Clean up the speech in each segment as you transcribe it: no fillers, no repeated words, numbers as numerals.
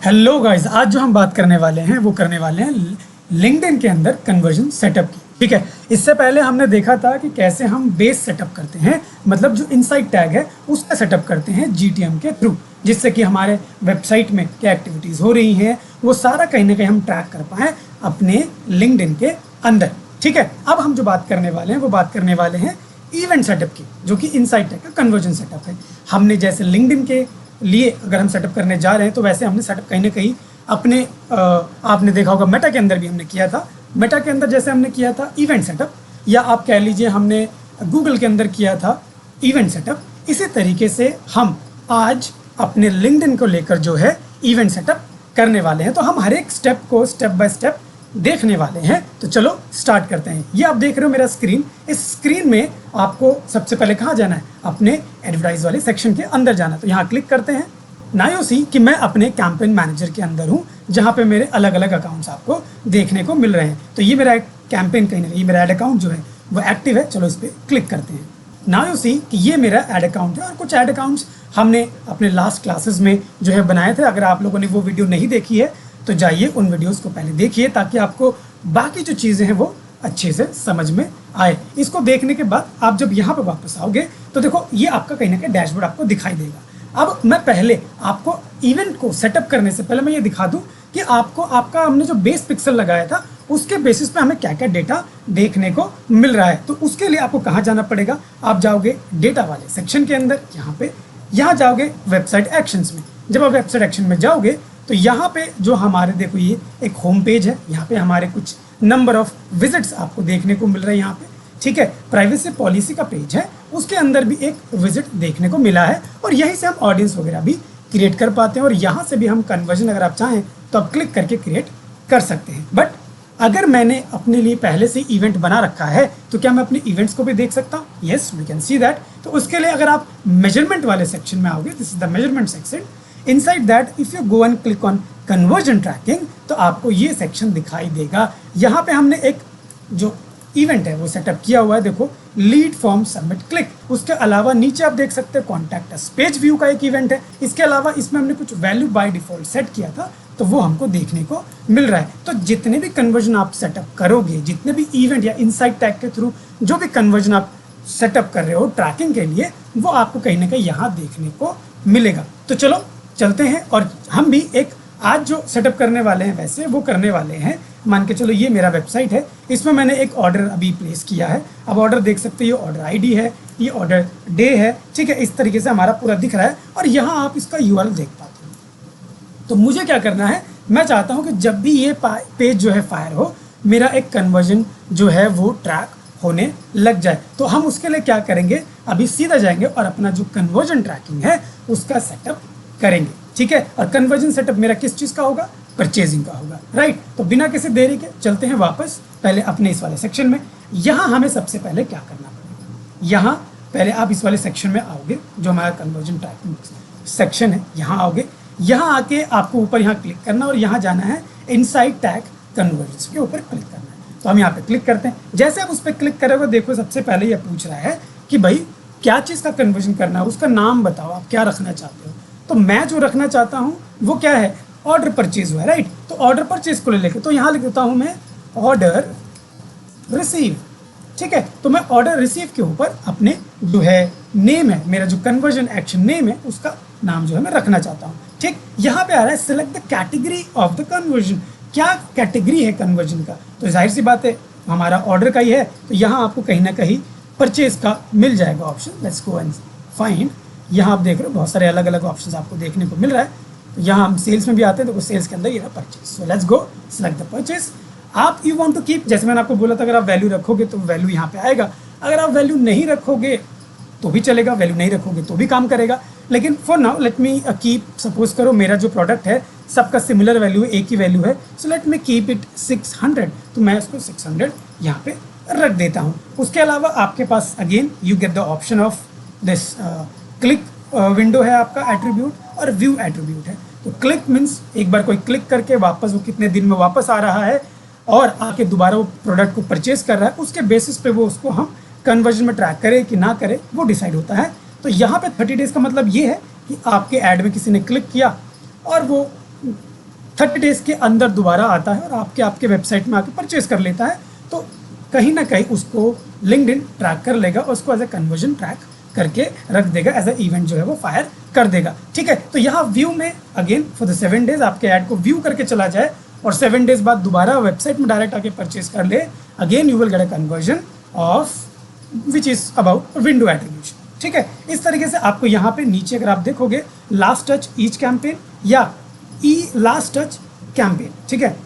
Hello guys, आज जो हम बात करने वाले हैं वो करने वाले हैं लिंक्डइन के अंदर कन्वर्जन सेटअप की। ठीक है, इससे पहले हमने देखा था कि कैसे हम बेस सेटअप करते हैं, मतलब जो इनसाइड टैग है उसका सेटअप करते हैं जीटीएम के थ्रू, जिससे कि हमारे वेबसाइट में क्या एक्टिविटीज़ हो रही हैं वो सारा कहीं ना कहीं हम ट्रैक कर पाएँ अपने लिंक्डइन के अंदर। ठीक है, अब हम जो बात करने वाले हैं वो बात करने वाले हैं इवेंट सेटअप की, जो कि इनसाइड टैग का कन्वर्जन सेटअप है। हमने जैसे लिंक्डइन के लिए अगर हम सेटअप करने जा रहे हैं तो वैसे हमने सेटअप कहीं ना कहीं अपने आपने देखा होगा मेटा के अंदर भी हमने किया था। मेटा के अंदर जैसे हमने किया था इवेंट सेटअप, या आप कह लीजिए हमने गूगल के अंदर किया था इवेंट सेटअप, इसी तरीके से हम आज अपने लिंक्डइन को लेकर जो है इवेंट सेटअप करने वाले हैं। तो हम हर एक स्टेप को स्टेप बाय स्टेप देखने वाले हैं। तो चलो स्टार्ट करते हैं। ये आप देख रहे हो मेरा स्क्रीन। इस स्क्रीन में आपको सबसे पहले कहाँ जाना है? अपने एडवर्टाइज वाले सेक्शन के अंदर जाना है। तो यहाँ क्लिक करते हैं। ना यू सी कि मैं अपने कैंपेन मैनेजर के अंदर हूँ, जहाँ पे मेरे अलग अलग अकाउंट्स आपको देखने को मिल रहे हैं। तो ये मेरा कैंपेन कहीं ना कहीं मेरा एड अकाउंट जो है वो एक्टिव है। चलो इस पर क्लिक करते हैं। ना यू सी कि ये मेरा एड अकाउंट है, और कुछ एड अकाउंट्स हमने अपने लास्ट क्लासेस में जो है बनाए थे। अगर आप लोगों ने वो वीडियो नहीं देखी है तो जाइए उन वीडियोस को पहले देखिए, ताकि आपको बाकी जो चीज़ें हैं वो अच्छे से समझ में आए। इसको देखने के बाद आप जब यहाँ पे वापस आओगे तो देखो ये आपका कहीं ना कहीं डैशबोर्ड आपको दिखाई देगा। अब मैं पहले आपको इवेंट को सेटअप करने से पहले मैं ये दिखा दूं कि आपको आपका हमने जो बेस पिक्सल लगाया था उसके बेसिस पे हमें क्या क्या डेटा देखने को मिल रहा है। तो उसके लिए आपको कहाँ जाना पड़ेगा? आप जाओगे डेटा वाले सेक्शन के अंदर, यहाँ जाओगे वेबसाइट एक्शंस में। जब आप वेबसाइट एक्शन में जाओगे तो यहाँ पे जो हमारे देखो ये एक होम पेज है, यहाँ पे हमारे कुछ नंबर ऑफ विजिट्स आपको देखने को मिल रहे हैं यहाँ पे। ठीक है, प्राइवेसी पॉलिसी का पेज है, उसके अंदर भी एक विजिट देखने को मिला है, और यहीं से हम ऑडियंस वगैरह भी क्रिएट कर पाते हैं, और यहाँ से भी हम कन्वर्जन अगर आप चाहें तो आप क्लिक करके क्रिएट कर सकते हैं। बट अगर मैंने अपने लिए पहले से इवेंट बना रखा है तो क्या मैं अपने इवेंट्स को भी देख सकता हूँ? Yes, we can see that. तो उसके लिए अगर आप मेजरमेंट वाले सेक्शन में आओगे, this is the measurement section. Inside that if you go and click on conversion tracking तो आपको ये सेक्शन दिखाई देगा। यहाँ पे हमने एक जो इवेंट है वो सेटअप किया हुआ है, देखो लीड फॉर्म सबमिट क्लिक। उसके अलावा नीचे आप देख सकते हैं कॉन्टैक्ट अस पेज व्यू का एक इवेंट है। इसके अलावा इसमें हमने कुछ वैल्यू बाय डिफॉल्ट सेट किया था, तो वो हमको देखने को मिल रहा है। तो जितने भी कन्वर्जन आप सेटअप करोगे, जितने भी इवेंट या इनसाइड टैग के थ्रू जो भी कन्वर्जन आप सेटअप कर रहे हो ट्रैकिंग के लिए, वो आपको कहीं ना कहीं यहाँ देखने को मिलेगा। तो चलो चलते हैं, और हम भी एक आज जो सेटअप करने वाले हैं वैसे वो करने वाले हैं। मान के चलो ये मेरा वेबसाइट है, इसमें मैंने एक ऑर्डर अभी प्लेस किया है। अब ऑर्डर देख सकते हो, ये ऑर्डर आईडी है, ये ऑर्डर डे है। ठीक है, इस तरीके से हमारा पूरा दिख रहा है, और यहाँ आप इसका यूआरएल देख पाते हो। तो मुझे क्या करना है, मैं चाहता हूँ कि जब भी ये पेज जो है फायर हो, मेरा एक कन्वर्जन जो है वो ट्रैक होने लग जाए। तो हम उसके लिए क्या करेंगे, अभी सीधा जाएंगे और अपना जो कन्वर्जन ट्रैकिंग है उसका सेटअप करेंगे। ठीक है, और कन्वर्जन सेटअप मेरा किस चीज़ का होगा? परचेजिंग का होगा, राइट। तो बिना किसी देरी के चलते हैं वापस पहले अपने इस वाले सेक्शन में। यहाँ हमें सबसे पहले क्या करना पड़ेगा, यहाँ पहले आप इस वाले सेक्शन में आओगे जो हमारा कन्वर्जन ट्रैकिंग सेक्शन है। यहाँ आओगे, यहाँ आके आपको ऊपर यहाँ क्लिक करना, और यहाँ जाना है इनसाइड टैग कन्वर्जन के ऊपर क्लिक करना है। तो हम यहाँ पे क्लिक करते हैं। जैसे आप उस पर क्लिक करोगे, देखो सबसे पहले ये पूछ रहा है कि भाई क्या चीज़ का कन्वर्जन करना है, उसका नाम बताओ, आप क्या रखना चाहते हो। तो मैं जो रखना चाहता हूँ वो क्या है? ऑर्डर परचेज हुआ है, राइट। तो ऑर्डर परचेज को ले लेके तो यहाँ लिख देता हूँ मैं ऑर्डर रिसीव। ठीक है, तो मैं ऑर्डर रिसीव के ऊपर अपने जो है नेम है, मेरा जो कन्वर्जन एक्शन नेम है उसका नाम जो है मैं रखना चाहता हूँ। ठीक, यहाँ पे आ रहा है select the category of the conversion. क्या कैटेगरी है कन्वर्जन का? तो जाहिर सी बात है हमारा ऑर्डर का ही है, तो यहाँ आपको कहीं ना कहीं परचेज का मिल जाएगा option. Let's go and find. यहाँ आप देख रहे हो बहुत सारे अलग अलग ऑप्शंस आपको देखने को मिल रहा है। तो यहाँ हम सेल्स में भी आते हैं, तो सेल्स के अंदर ये रहा purchase. So let's go select the purchase. आप यू वांट टू कीप, जैसे मैंने आपको बोला था, अगर आप वैल्यू रखोगे तो वैल्यू यहाँ पे आएगा। अगर आप वैल्यू नहीं रखोगे तो भी चलेगा, वैल्यू नहीं रखोगे तो भी काम करेगा। लेकिन for now let me keep, suppose करो मेरा जो प्रोडक्ट है सबका सिमिलर वैल्यू है, एक ही वैल्यू है। So let me keep it 600। तो मैं उसको 600 यहाँ पे रख देता हूँ। उसके अलावा आपके पास again you get the option of this click window है आपका एट्रीब्यूट, और व्यू एट्रीब्यूट है। तो क्लिक मीन्स एक बार कोई क्लिक करके वापस वो कितने दिन में वापस आ रहा है, और आके दोबारा वो प्रोडक्ट को परचेज कर रहा है, उसके बेसिस पे वो उसको हम कन्वर्जन में ट्रैक करें कि ना करें वो डिसाइड होता है। तो यहाँ पे 30 डेज का मतलब ये है कि आपके ऐड में किसी ने क्लिक किया और वो 30 डेज के अंदर दोबारा आता है और आपके वेबसाइट में आके परचेज कर लेता है, तो कहीं ना कहीं उसको लिंक्डइन ट्रैक कर लेगा और उसको एज ए कन्वर्जन ट्रैक करके रख देगा, एज ए इवेंट जो है वो फायर कर देगा। ठीक है, तो यहाँ व्यू में अगेन फॉर द 7 डेज आपके ऐड को व्यू करके चला जाए और 7 डेज बाद दोबारा वेबसाइट में डायरेक्ट आके परचेज कर ले, again you will get a conversion of which is about window attribution. ठीक है, इस तरीके से आपको यहाँ पे नीचे अगर आप देखोगे लास्ट टच ईच कैंपेन या ई लास्ट टच कैंपेन, ठीक है,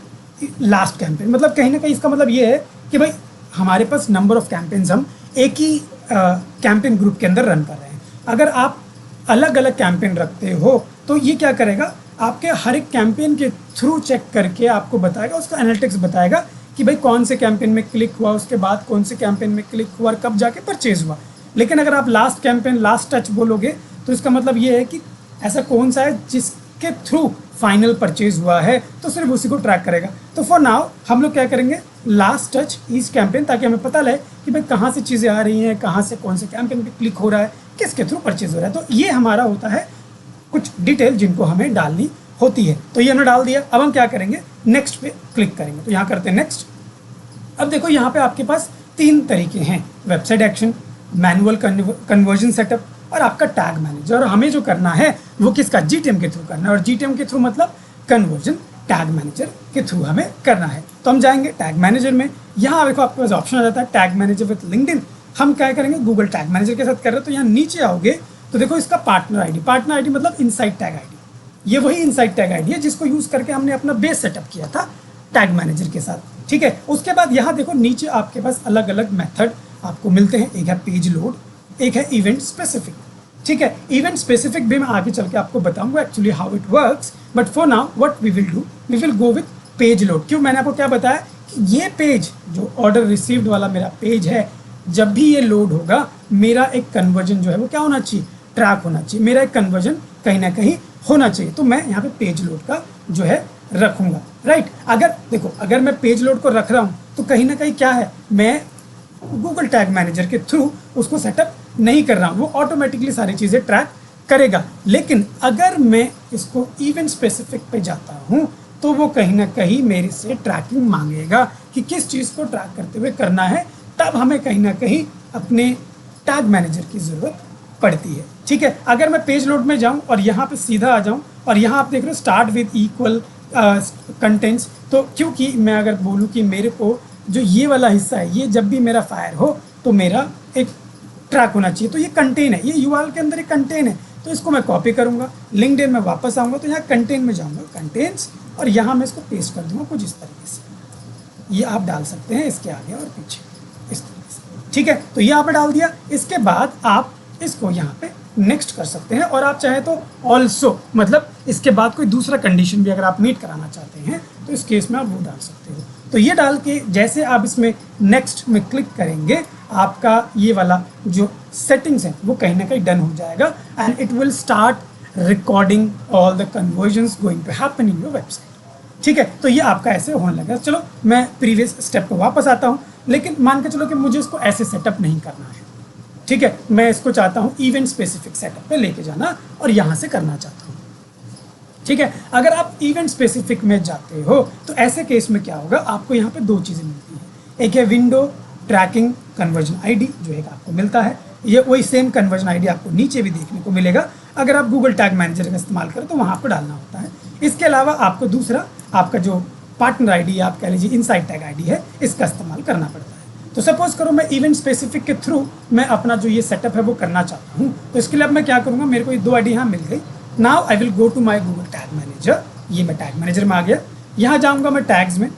लास्ट कैंपेन मतलब कहीं ना कहीं इसका मतलब ये है कि भाई हमारे पास नंबर ऑफ कैंपेन्स हम एक ही कैंपेन ग्रुप के अंदर रन कर रहे हैं। अगर आप अलग अलग कैंपेन रखते हो तो ये क्या करेगा, आपके हर एक कैंपेन के थ्रू चेक करके आपको बताएगा, उसका एनालिटिक्स बताएगा कि भाई कौन से कैंपेन में क्लिक हुआ, उसके बाद कौन से कैंपेन में क्लिक हुआ और कब जाके परचेज हुआ। लेकिन अगर आप लास्ट कैंपेन लास्ट टच बोलोगे तो इसका मतलब ये है कि ऐसा कौन सा है जिसके थ्रू फाइनल परचेज हुआ है, तो सिर्फ उसी को ट्रैक करेगा। तो फॉर नाउ हम लोग क्या करेंगे, लास्ट टच ईच कैंपेन, ताकि हमें पता लगे कि भाई कहाँ से चीज़ें आ रही हैं, कहाँ से कौन से कैंपेन पे क्लिक हो रहा है, किसके थ्रू परचेज हो रहा है। तो ये हमारा होता है कुछ डिटेल जिनको हमें डालनी होती है। तो ये हमने डाल दिया, अब हम क्या करेंगे, नेक्स्ट पे क्लिक करेंगे। तो यहाँ करते हैं नेक्स्ट। अब देखो यहाँ पे आपके पास 3 तरीके हैं, website action, manual conversion setup और आपका टैग मैनेजर। और हमें जो करना है वो किसका, जीटीएम के थ्रू करना है, और जीटीएम के थ्रू मतलब कन्वर्जन टैग मैनेजर के थ्रू हमें करना है। तो हम जाएंगे टैग मैनेजर में, यहाँ देखो आपके पास ऑप्शन आ जाता है टैग मैनेजर विद लिंक्डइन। हम क्या करेंगे, गूगल टैग मैनेजर के साथ कर रहे हैं, तो यहाँ नीचे आओगे तो देखो इसका पार्टनर आईडी मतलब इनसाइड टैग आईडी, ये वही इनसाइड टैग आईडी है जिसको यूज करके हमने अपना बेस सेटअप किया था टैग मैनेजर के साथ। ठीक है, उसके बाद यहाँ देखो नीचे आपके पास अलग अलग मेथड आपको मिलते हैं, एक है पेज लोड, एक है इवेंट स्पेसिफिक। ठीक है, इवेंट स्पेसिफिक भी मैं आगे चल के आपको बताऊंगा actually how it works, but for now what we will do, we will go with page load. क्यों, मैंने आपको क्या बताया कि ये पेज जो ऑर्डर रिसीव्ड वाला मेरा पेज है, जब भी ये लोड होगा मेरा एक कन्वर्जन जो है वो क्या होना चाहिए, ट्रैक होना चाहिए, मेरा एक कन्वर्जन कहीं ना कहीं होना चाहिए। तो मैं यहाँ पे पेज लोड का जो है रखूंगा, राइट। अगर देखो अगर मैं पेज लोड को रख रहा हूँ तो कहीं ना कहीं क्या है, मैं गूगल टैग मैनेजर के थ्रू उसको सेटअप नहीं कर रहा हूँ, वो ऑटोमेटिकली सारी चीज़ें ट्रैक करेगा। लेकिन अगर मैं इसको इवेंट स्पेसिफिक पे जाता हूँ तो वो कहीं ना कहीं मेरे से ट्रैकिंग मांगेगा कि किस चीज़ को ट्रैक करते हुए करना है, तब हमें कहीं ना कहीं अपने टैग मैनेजर की ज़रूरत पड़ती है। ठीक है, अगर मैं पेज लोड में जाऊँ और यहाँ पे सीधा आ जाऊँ और यहाँ आप देख रहे हो स्टार्ट विद इक्वल कंटेंट्स, तो क्योंकि मैं अगर बोलूँ कि मेरे को जो ये वाला हिस्सा है, ये जब भी मेरा फायर हो तो मेरा एक ट्रैक होना चाहिए, तो ये कंटेन है, ये यूआरएल के अंदर एक कंटेन है, तो इसको मैं कॉपी करूँगा, लिंक्डइन में वापस आऊँगा तो यहाँ कंटेन में जाऊँगा, कंटेन्स, और यहाँ मैं इसको पेस्ट कर दूँगा कुछ इस तरीके से। ये आप डाल सकते हैं इसके आगे और पीछे इस तरीके से। ठीक है, तो ये यहाँ पे डाल दिया। इसके बाद आप इसको यहाँ पे नेक्स्ट कर सकते हैं, और आप चाहे तो ऑल्सो मतलब इसके बाद कोई दूसरा कंडीशन भी अगर आप मीट कराना चाहते हैं तो इस केस में आप वो डाल सकते हो। तो ये डाल के जैसे आप इसमें नेक्स्ट में क्लिक करेंगे, आपका ये वाला जो सेटिंग्स है वो कहीं ना कहीं डन हो जाएगा, and it will start recording all the conversions going to happen in your website. ठीक है, तो ये आपका ऐसे होने लगा। चलो मैं प्रीवियस स्टेप पे वापस आता हूँ, लेकिन मान के चलो कि मुझे इसको ऐसे सेटअप नहीं करना है। ठीक है, मैं इसको चाहता हूँ इवेंट स्पेसिफिक सेटअप पे लेके जाना और यहाँ से करना चाहता हूँ। ठीक है, अगर आप इवेंट स्पेसिफिक में जाते हो तो ऐसे केस में क्या होगा, आपको यहाँ पे 2 चीज़ें मिलती हैं। एक है विंडो ट्रैकिंग कन्वर्जन आईडी जो एक आपको मिलता है, ये वही सेम कन्वर्जन आईडी आपको नीचे भी देखने को मिलेगा। अगर आप गूगल टैग मैनेजर का इस्तेमाल करें तो वहाँ आपको डालना होता है। इसके अलावा आपको दूसरा आपका जो पार्टनर आईडी आप कह लीजिए इनसाइड टैग आईडी है, इसका इस्तेमाल करना पड़ता है। तो सपोज करो मैं इवेंट स्पेसिफिक के थ्रू मैं अपना जो ये सेटअप है वो करना चाहता हूँ, तो इसके लिए अब मैं क्या करूँगा, मेरे को ये 2 आईडी यहाँ मिल गई। Now I will go to my Google tag manager, ये मैं टैग मैनेजर में आ गया, यहाँ जाऊँगा मैं टैग्स में।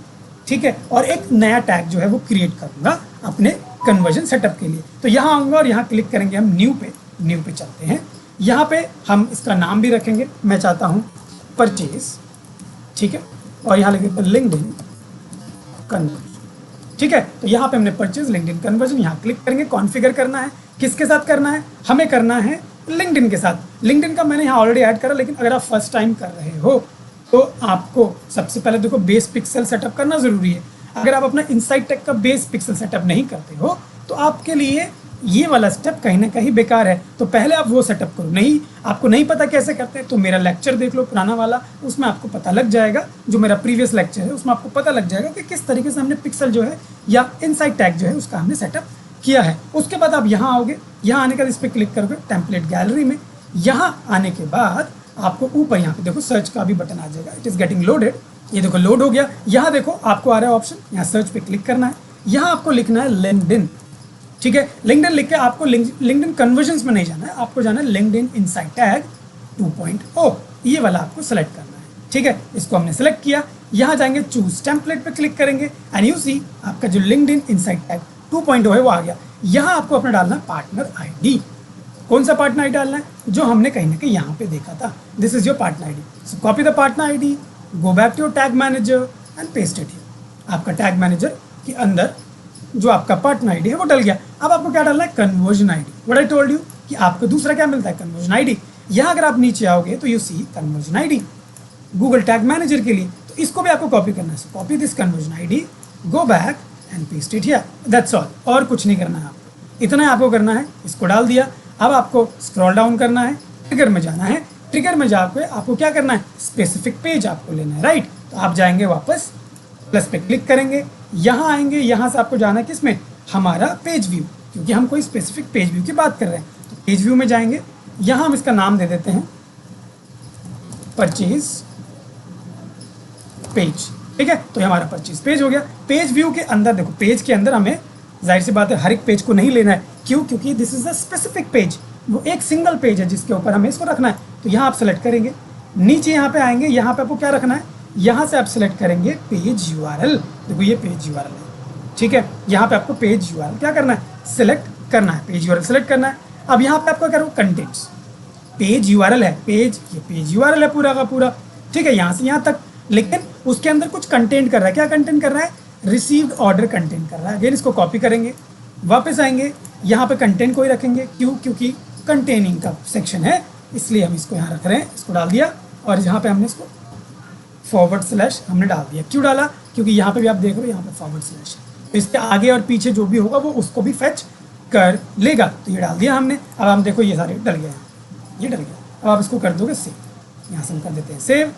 ठीक है, और एक नया टैग जो है वो क्रिएट करूँगा अपने कन्वर्जन सेटअप के लिए। तो यहाँ आऊँगा और यहाँ क्लिक करेंगे हम न्यू पे चलते हैं। यहाँ पे हम इसका नाम भी रखेंगे, मैं चाहता हूँ परचेज। ठीक है, और यहाँ लिखेंगे लिंक्डइन कन्वर्जन। ठीक है, तो यहाँ पे हमने परचेज लिंक्डइन कन्वर्जन, यहाँ क्लिक करेंगे। कॉन्फ़िगर करना है, किसके साथ करना है, हमें करना है लिंक्डइन के साथ। लिंक्डइन का मैंने यहाँ ऑलरेडी ऐड करा, लेकिन अगर आप फर्स्ट टाइम कर रहे हो तो आपको सबसे पहले देखो बेस पिक्सल सेटअप करना ज़रूरी है। अगर आप अपना इनसाइड टैग का बेस पिक्सल सेटअप नहीं करते हो तो आपके लिए ये वाला स्टेप कहीं ना कहीं बेकार है, तो पहले आप वो सेटअप करो। नहीं, आपको नहीं पता कैसे करते हैं तो मेरा लेक्चर देख लो पुराना वाला, उसमें आपको पता लग जाएगा। जो मेरा प्रीवियस लेक्चर है उसमें आपको पता लग जाएगा कि किस तरीके से हमने पिक्सल जो है या इनसाइड टैग जो है उसका हमने सेटअप किया है। उसके बाद आप यहाँ आओगे, यहाँ आने के बाद इस पर क्लिक करोगे टेम्पलेट गैलरी में। यहाँ आने के बाद आपको ऊपर यहाँ पे देखो सर्च का भी बटन आ जाएगा, इट इज़ गेटिंग लोडेड। ये देखो लोड हो गया। यहाँ देखो आपको आ रहा है ऑप्शन, यहाँ सर्च पे क्लिक करना है। यहाँ आपको लिखना है लिंक्डइन, ठीक है। लिंक्डइन लिख के आपको लिंक्डइन कन्वर्जन्स में नहीं जाना है, आपको जाना है लिंक्डइन इनसाइड टैग 2.0, ये वाला आपको सेलेक्ट करना है, ठीक है। इसको हमने सेलेक्ट किया। यहाँ जाएंगे चूज टेम्पलेट पे क्लिक करेंगे एंड यू सी आपका जो लिंक्डइन इनसाइड टैग 2.0 है वो आ गया। यहाँ आपको अपना डालना है पार्टनर आईडी। कौन सा पार्टनर आईडी डालना है? जो हमने कहीं ना कहीं यहाँ पे देखा था, this is your partner ID. So copy the partner ID, go back to your tag manager and paste it here. आपका टैग मैनेजर के अंदर जो आपका पार्टनर आईडी है वो डल गया। अब आपको क्या डालना है? Conversion ID. What I told you कि आपको दूसरा क्या मिलता है? Conversion ID. यहाँ अगर आप नीचे आओगे तो you see conversion ID Google tag manager के लिए, तो इसको भी आपको कॉपी करना है। Copy this conversion ID, go back and paste it here, that's all. और कुछ नहीं करना है आपको, इतना आपको करना है। इसको डाल दिया। अब आपको स्क्रॉल डाउन करना है, ट्रिगर में जाना है। ट्रिगर में जाकर आपको क्या करना है? स्पेसिफिक पेज आपको लेना है, राइट। तो आप जाएंगे वापस प्लस पे क्लिक करेंगे, यहाँ आएंगे। यहाँ से आपको जाना है किसमें? हमारा पेज व्यू, क्योंकि हम कोई स्पेसिफिक पेज व्यू की बात कर रहे हैं। तो पेज व्यू में जाएंगे, यहाँ हम इसका नाम दे देते हैं परचेज पेज, ठीक है। तो ये हमारा परचेज पेज हो गया। पेज व्यू के अंदर देखो, पेज के अंदर हमें जाहिर सी बात है हर एक पेज को नहीं लेना है। क्यों? क्योंकि this is a specific page, वो एक सिंगल पेज है जिसके ऊपर हमें इसको रखना है। तो यहाँ आप सेलेक्ट करेंगे, नीचे यहाँ पे आएंगे, यहाँ पे आपको क्या रखना है? यहाँ से आप सेलेक्ट करेंगे पेज यूआरएल। देखो ये पेज यूआरएल है, ठीक है। यहाँ पे आपको पेज यूआरएल क्या करना है? सिलेक्ट करना है, पेज यूआरएल सेलेक्ट करना है। अब यहाँ पे आपको क्या करो? कंटेंट्स, पेज यूआरएल है, पेज ये पेज यूआरएल है पूरा का पूरा, ठीक है, यहाँ से यहाँ तक। लेकिन उसके अंदर कुछ कंटेंट कर रहा है। क्या कंटेंट कर रहा है? रिसीव्ड ऑर्डर कंटेंट कर रहा है। अगेन इसको कॉपी करेंगे, वापस आएंगे, यहाँ पे कंटेंट को ही रखेंगे। क्यों? क्योंकि कंटेनिंग का सेक्शन है, इसलिए हम इसको यहाँ रख रहे हैं। इसको डाल दिया और यहाँ पे हमने इसको // हमने डाल दिया। क्यों डाला? क्योंकि यहाँ पे भी आप देख रहे हो यहाँ पे // है, तो इसके आगे और पीछे जो भी होगा वो उसको भी फेच कर लेगा। तो ये डाल दिया हमने। अब हम देखो ये सारे डल गए हैं, ये डल गया। अब आप इसको कर दोगे सेव, यहाँ से हम कर देते हैं सेव।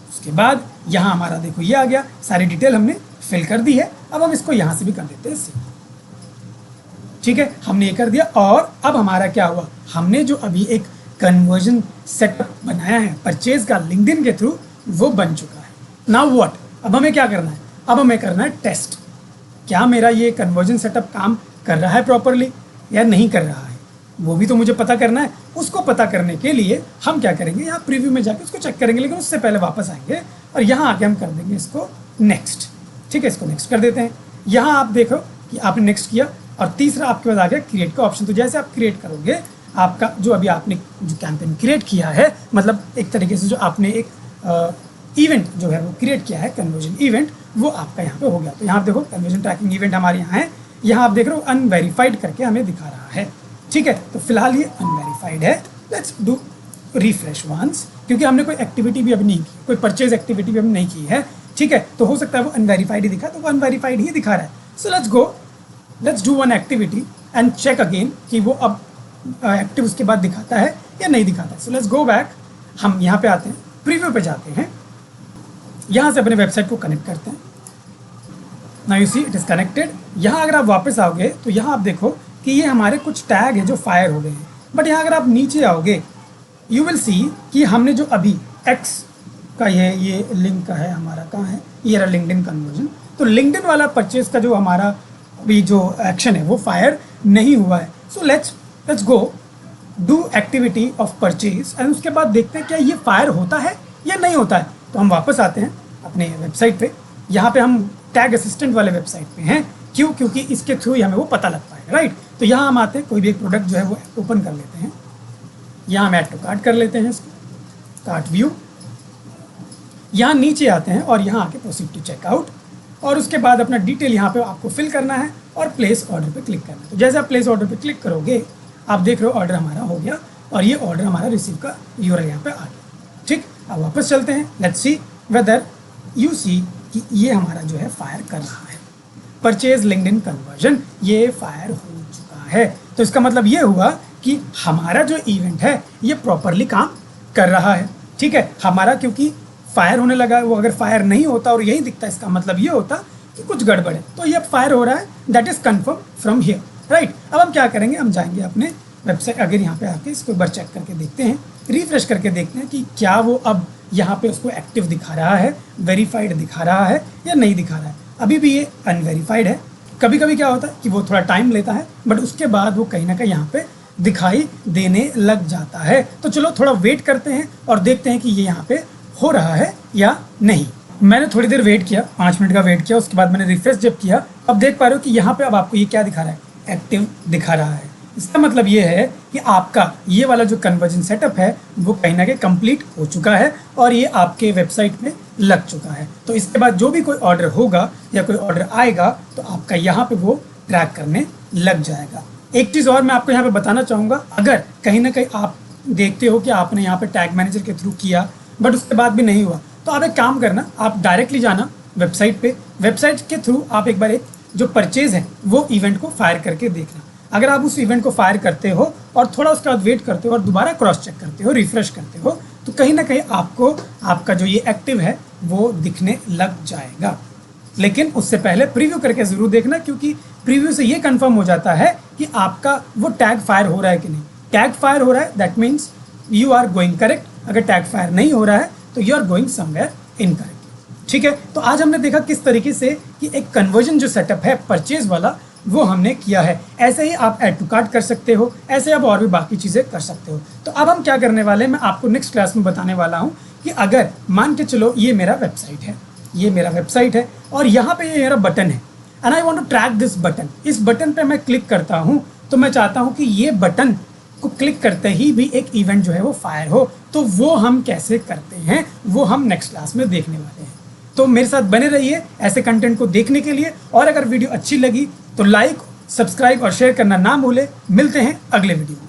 उसके बाद यहाँ हमारा देखो ये आ गया, सारी डिटेल हमने फिल कर दी है। अब हम इसको यहाँ से भी कर देते हैं सेव, ठीक है। हमने ये कर दिया। और अब हमारा क्या हुआ? हमने जो अभी एक कन्वर्जन सेटअप बनाया है परचेज का लिंक्डइन के थ्रू, वो बन चुका है। Now what? अब हमें क्या करना है? अब हमें करना है टेस्ट, क्या मेरा ये कन्वर्जन सेटअप काम कर रहा है प्रॉपरली या नहीं कर रहा है, वो भी तो मुझे पता करना है। उसको पता करने के लिए हम क्या करेंगे? यहाँ प्रीव्यू में जाके उसको चेक करेंगे, लेकिन उससे पहले वापस आएंगे और यहाँ आके हम कर देंगे इसको नेक्स्ट, ठीक है। इसको नेक्स्ट कर देते हैं। यहाँ आप देखो कि आपने नेक्स्ट किया और तीसरा आपके पास आ गया क्रिएट का ऑप्शन। तो जैसे आप क्रिएट करोगे, आपका जो अभी आपने जो कैंपेन क्रिएट किया है, मतलब एक तरीके से जो आपने एक इवेंट जो है वो क्रिएट किया है, कन्वर्जन इवेंट, वो आपका यहाँ पे हो गया। तो यहाँ आप देखो कन्वर्जन ट्रैकिंग इवेंट हमारे यहाँ है। यहाँ आप देख रहे हो अनवेरीफाइड करके हमें दिखा रहा है, ठीक है। तो फिलहाल ये अनवेरीफाइड है। लेट्स डू रिफ्रेश वंस, क्योंकि हमने कोई एक्टिविटी भी अभी नहीं की, कोई परचेज एक्टिविटी भी अभी नहीं की है, ठीक है। तो हो सकता है वो अनवेरीफाइड ही दिखा, तो वो अनवेरीफाइड ही दिखा रहा है। So let's go, let's do one activity and check again कि वो अब एक्टिव उसके बाद दिखाता है या नहीं दिखाता है। So let's go back. हम यहाँ पे आते हैं, प्रीव्यू पे जाते हैं, यहाँ से अपने वेबसाइट को कनेक्ट करते हैं। Now you see it is connected. यहाँ अगर आप वापस आओगे तो यहाँ आप देखो कि ये हमारे कुछ टैग हैं जो फायर हो गए हैं। बट यहाँ अगर आप नीचे आओगे, यू विल सी कि हमने जो अभी एक्स का ये लिंक का है हमारा, कहाँ है ये रहा लिंक्डइन कन्वर्जन। तो लिंक्डइन वाला परचेज का जो हमारा अभी जो एक्शन है वो फायर नहीं हुआ है। So let's go do activity of purchase and उसके बाद देखते हैं क्या ये फायर होता है या नहीं होता है। तो हम वापस आते हैं अपने वेबसाइट पे। यहाँ पे हम टैग असिस्टेंट वाले वेबसाइट पे हैं। क्यों? क्योंकि इसके थ्रू ही हमें वो पता लगता है, राइट। तो यहाँ हम आते हैं, कोई भी एक प्रोडक्ट जो है वो ओपन कर लेते हैं। यहाँ हम ऐड टू कार्ट कर लेते हैं, इसको कार्ट व्यू। यहाँ नीचे आते हैं और यहाँ आके प्रोसीड टू चेकआउट, और उसके बाद अपना डिटेल यहाँ पे आपको फिल करना है और प्लेस ऑर्डर पे क्लिक करना है। तो जैसे आप प्लेस ऑर्डर पे क्लिक करोगे, आप देख रहे हो ऑर्डर हमारा हो गया और ये ऑर्डर हमारा रिसीव का यूआरएल यहाँ पे आ गया, ठीक। अब वापस चलते हैं, let's see whether you see कि ये हमारा जो है फायर कर रहा है। परचेज लिंक्डइन कन्वर्जन ये फायर हो चुका है। तो इसका मतलब ये हुआ कि हमारा जो इवेंट है ये प्रॉपरली काम कर रहा है। ठीक है, हमारा क्योंकि फायर होने लगा है, वो अगर फायर नहीं होता और यही दिखता इसका मतलब ये होता कि कुछ गड़बड़ है। तो ये फायर हो रहा है, that is confirm from here, right. अब हम क्या करेंगे, हम जाएंगे अपने वेबसाइट, अगर यहाँ पे आके इसको एक बार चेक करके देखते हैं, रिफ्रेश करके देखते हैं कि क्या वो अब यहाँ पे उसको एक्टिव दिखा रहा है, वेरीफाइड दिखा रहा है या नहीं दिखा रहा है। अभी भी ये अनवेरीफाइड है। कभी कभी क्या होता है कि वो थोड़ा टाइम लेता है, बट उसके बाद वो कहीं ना कहीं यहाँ पे दिखाई देने लग जाता है। तो चलो थोड़ा वेट करते हैं और देखते हैं कि ये यहाँ पे हो रहा है या नहीं। मैंने थोड़ी देर वेट किया, 5 मिनट का वेट किया, उसके बाद मैंने रिफ्रेश जब किया, अब देख पा रहे हो कि यहाँ पे अब आपको ये क्या दिखा रहा है, एक्टिव दिखा रहा है। इसका मतलब ये है कि आपका ये वाला जो कन्वर्जन सेटअप है वो कहीं ना कहीं कंप्लीट हो चुका है और ये आपके वेबसाइट में लग चुका है। तो इसके बाद जो भी कोई ऑर्डर होगा या कोई ऑर्डर आएगा तो आपका यहाँ पे वो ट्रैक करने लग जाएगा। एक चीज़ और मैं आपको यहाँ पे बताना चाहूँगा, अगर कहीं ना कहीं आप देखते हो कि आपने यहाँ पे टैग मैनेजर के थ्रू किया बट उसके बाद भी नहीं हुआ, तो आप एक काम करना, आप डायरेक्टली जाना वेबसाइट पे, वेबसाइट के थ्रू आप एक बार एक जो परचेज है वो इवेंट को फायर करके देखना। अगर आप उस इवेंट को फायर करते हो और थोड़ा उसके बाद वेट करते हो और दोबारा क्रॉस चेक करते हो, रिफ्रेश करते हो, तो कहीं ना कहीं आपको आपका जो ये एक्टिव है वो दिखने लग जाएगा। लेकिन उससे पहले प्रीव्यू करके ज़रूर देखना, क्योंकि प्रीव्यू से ये कंफर्म हो जाता है कि आपका वो टैग फायर हो रहा है कि नहीं। टैग फायर हो रहा है, that means you are going correct. अगर टैग फायर नहीं हो रहा है तो you are going somewhere incorrect. ठीक है, तो आज हमने देखा किस तरीके से कि एक कन्वर्जन जो सेटअप है परचेज वाला वो हमने किया है। ऐसे ही आप ऐड टू कार्ट कर सकते हो, ऐसे आप और भी बाकी चीज़ें कर सकते हो। तो अब हम क्या करने वाले हैं, मैं आपको नेक्स्ट क्लास में बताने वाला हूँ कि अगर मान के चलो ये मेरा वेबसाइट है, ये मेरा वेबसाइट है और यहाँ पे ये मेरा बटन है and I want to track this button. इस बटन पे मैं क्लिक करता हूँ तो मैं चाहता हूँ कि ये बटन को क्लिक करते ही भी एक इवेंट जो है वो फायर हो। तो वो हम कैसे करते हैं वो हम नेक्स्ट क्लास में देखने वाले हैं। तो मेरे साथ बने रहिए ऐसे कंटेंट को देखने के लिए, और अगर वीडियो अच्छी लगी तो लाइक, सब्सक्राइब और शेयर करना ना भूले। मिलते हैं अगले वीडियो में।